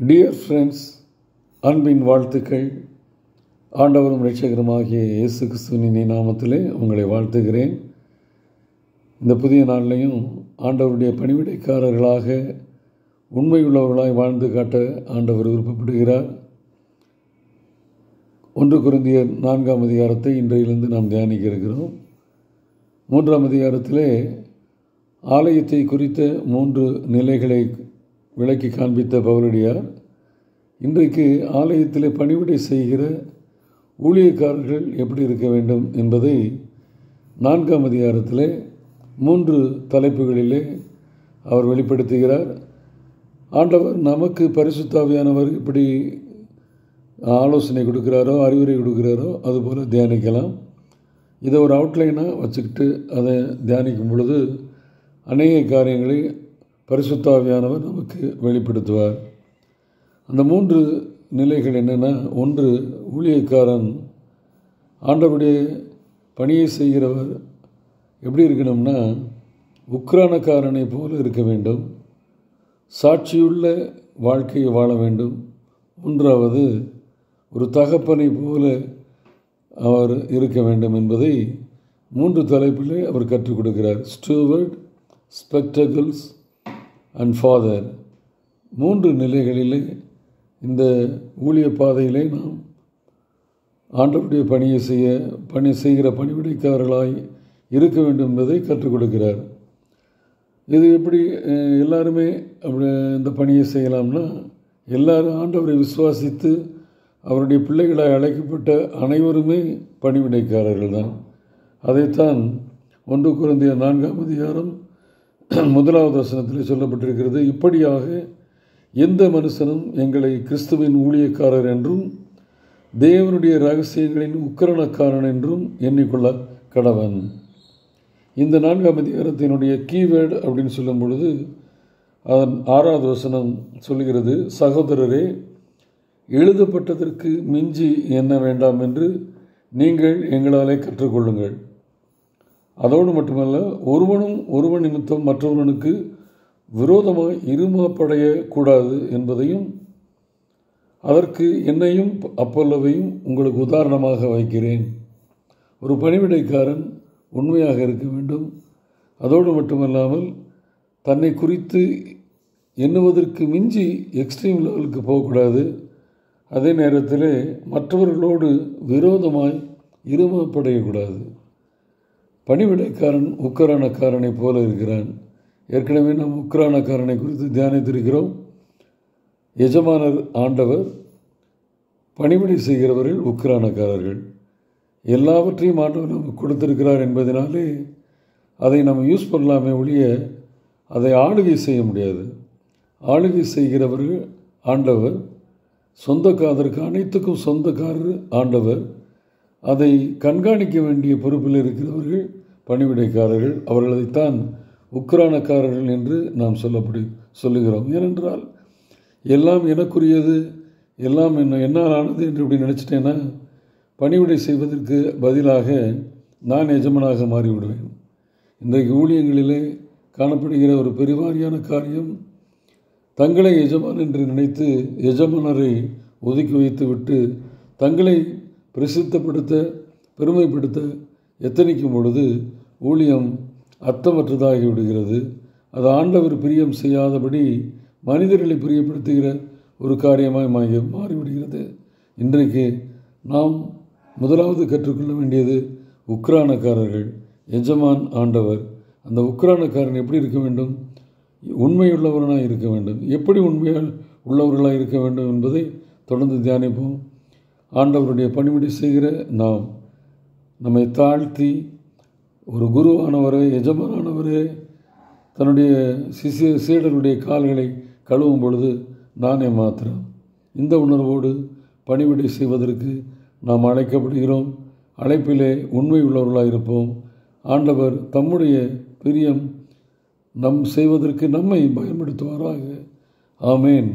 Dear friends, அன்பின் வாழ்த்துக்கள். ஆண்டவரும் இரட்சகருமாகிய இயேசு கிறிஸ்துவின் நாமத்திலே உங்களை வாழ்த்துகிறேன். இந்த புதிய நாளிலையும் ஆண்டவருடைய பணிவிடைக்காரர்களாக உண்மையுள்ளவர்களாய் வாழ்ந்து காட்ட ஆண்டவர் விருப்பப்படுகிறார். 1 கொரிந்தியர் 4ஆம் அதிகாரத்தை இன்றையிலிருந்து நாம் தியானிக்க இருக்கிறோம். 3ஆம் அதிகாரத்திலே ஆலயத்தை குறித்த 3 நிலைகளை விளக்கி காண்பித்த பவுலடியார் இன்றைக்கு ஆலயத்திலே பணிவிடை செய்கிற ஊழியக்காரர்கள் எப்படி இருக்க வேண்டும் என்பதை 4ஆம் அதிகாரத்திலே 3 தலைப்புகளிலே அவர் வெளிப்படுத்துகிறார். ஆண்டவர் நமக்கு பரிசுத்த ஆவியானவர் இப்படி ஆலோசனை கொடுக்குறாரோ, அறிவுரை கொடுக்குறாரோ, அதுபோல் தியானிக்கலாம். இதை ஒரு அவுட்லைனாக வச்சுக்கிட்டு அதை தியானிக்கும் பொழுது அநேக காரியங்களை பரிசுத்த ஆவியானவர் நமக்கு வெளிப்படுத்துவார். அந்த 3 நிலைகள் என்னென்னா, 1, ஊழியக்காரன் ஆண்டவருடைய பணியை செய்கிறவர் எப்படி இருக்கணும்னா, உக்கிரானக்காரனை போல இருக்க வேண்டும், சாட்சியுள்ள வாழ்க்கையை வாழ வேண்டும். 3வது, ஒரு தகப்பனை போல அவர் இருக்க வேண்டும் என்பதை 3 தலைப்பிலே அவர் கற்றுக் கொடுக்கிறார். Stuart, spectacles and father. 3 நிலைகளிலே இந்த ஊழிய பாதையிலே நாம் ஆண்டவருடைய பணி செய்கிற பணிவிடைக்காரர்களாய் இருக்க வேண்டும் என்பதை கற்றுக் கொடுக்கிறார். இது எப்படி எல்லாருமே அப்படி இந்த பணியை செய்யலாம்னா, எல்லாரும் ஆண்டவரை விசுவாசித்து அவருடைய பிள்ளைகளாய் அழைக்கப்பட்ட அனைவருமே பணிவிடைக்காரர்கள் தான். அதைத்தான் 1 கொரிந்தியர் 4ஆம் அதிகாரம் 1வது வசனத்தில் சொல்லப்பட்டிருக்கிறது. இப்படியாக எந்த மனுஷனும் எங்களை கிறிஸ்துவின் ஊழியக்காரர் என்றும் தேவனுடைய இரகசியங்களின் உக்கிரணக்காரன் என்றும் எண்ணிக்கொள்ள கடவன். இந்த 4ஆம் அதிகாரத்தினுடைய கீவேர்டு அப்படின்னு சொல்லும் பொழுது அதன் 6வது வசனம் சொல்கிறது, சகோதரரே, எழுதப்பட்டதற்கு மிஞ்சி எண்ண வேண்டாம் என்று நீங்கள் எங்களாலே கற்றுக்கொள்ளுங்கள். அதோடு மட்டுமல்ல, ஒருவன் நிமித்தம் மற்றவனுக்கு விரோதமாக இருமாப்படையக்கூடாது என்பதையும், அதற்கு என்னையும் அப்பல்லோவையும் உங்களுக்கு உதாரணமாக வைக்கிறேன். ஒரு பணிவிடைக்காரன் உண்மையாக இருக்க வேண்டும். அதோடு மட்டுமல்லாமல் தன்னை குறித்து எண்ணுவதற்கு மிஞ்சி எக்ஸ்ட்ரீம் லெவலுக்கு போகக்கூடாது. அதே நேரத்தில் மற்றவர்களோடு விரோதமாய் இருமாப்படையக்கூடாது. பணிவிடைக்காரன் உக்கிரானக்காரனை போல இருக்கிறான். ஏற்கனவே நாம் உக்கிரானக்காரனை குறித்து தியானித்திருக்கிறோம். எஜமானர் ஆண்டவர், பணிவிடை செய்கிறவர்கள் உக்கிரானக்காரர்கள். எல்லாவற்றையும் ஆண்டவர் நமக்கு கொடுத்திருக்கிறார் என்பதனாலே அதை நம்ம யூஸ் பண்ணலாமே ஒழிய அதை ஆளுகை செய்ய முடியாது. ஆளுகை செய்கிறவர்கள் ஆண்டவர், சொந்தக்காரருக்கு அனைத்துக்கும் சொந்தக்காரர் ஆண்டவர். அதை கண்காணிக்க வேண்டிய பொறுப்பில் இருக்கிறவர்கள் பணிவிடைக்காரர்கள். அவர்களைத்தான் உக்கிரானக்காரர்கள் என்று நாம் சொல்லுகிறோம். ஏனென்றால் எல்லாம் எனக்குரியது, எல்லாம் என்னால் ஆனது என்று இப்படி நினச்சிட்டேன்னா பணிவிடை செய்வதற்கு பதிலாக நான் எஜமானாக மாறிவிடுவேன். இன்றைக்கு ஊழியங்களிலே காணப்படுகிற ஒரு பெருவாரியான காரியம், தங்களை எஜமான் என்று நினைத்து எஜமானரை ஒதுக்கி வைத்துவிட்டு தங்களை பிரசித்தப்படுத்த, பெருமைப்படுத்த எத்தனிக்கும் பொழுது ஊழியம் அர்த்தமற்றதாகி விடுகிறது. அது ஆண்டவர் பிரியம் செய்யாதபடி மனிதர்களை பிரியப்படுத்துகிற ஒரு காரியமாய் மாறிவிடுகிறது. இன்றைக்கு நாம் முதலாவது கற்றுக்கொள்ள வேண்டியது உக்கிரானக்காரர்கள், எஜமான் ஆண்டவர். அந்த உக்கிரானக்காரன் எப்படி இருக்க வேண்டும்? உண்மையுள்ளவர்களாக இருக்க வேண்டும். எப்படி உண்மையால் உள்ளவர்களாக இருக்க வேண்டும் என்பதை தொடர்ந்து தியானிப்போம். ஆண்டவருடைய பணிவிடை செய்கிற நாம் நம்மை தாழ்த்தி, ஒரு குருவானவரே, எஜமானானவரே தன்னுடைய சீடருடைய கால்களை கழுவும் பொழுது நானே மாத்திரம், இந்த உணர்வோடு பணிவிடை செய்வதற்கு நாம் அழைக்கப்படுகிறோம். அழைப்பிலே உண்மை உள்ளவர்களாக இருப்போம். ஆண்டவர் தம்முடைய பிரியம் செய்வதற்கு நம்மை பயன்படுத்துவாராக. ஆமேன்.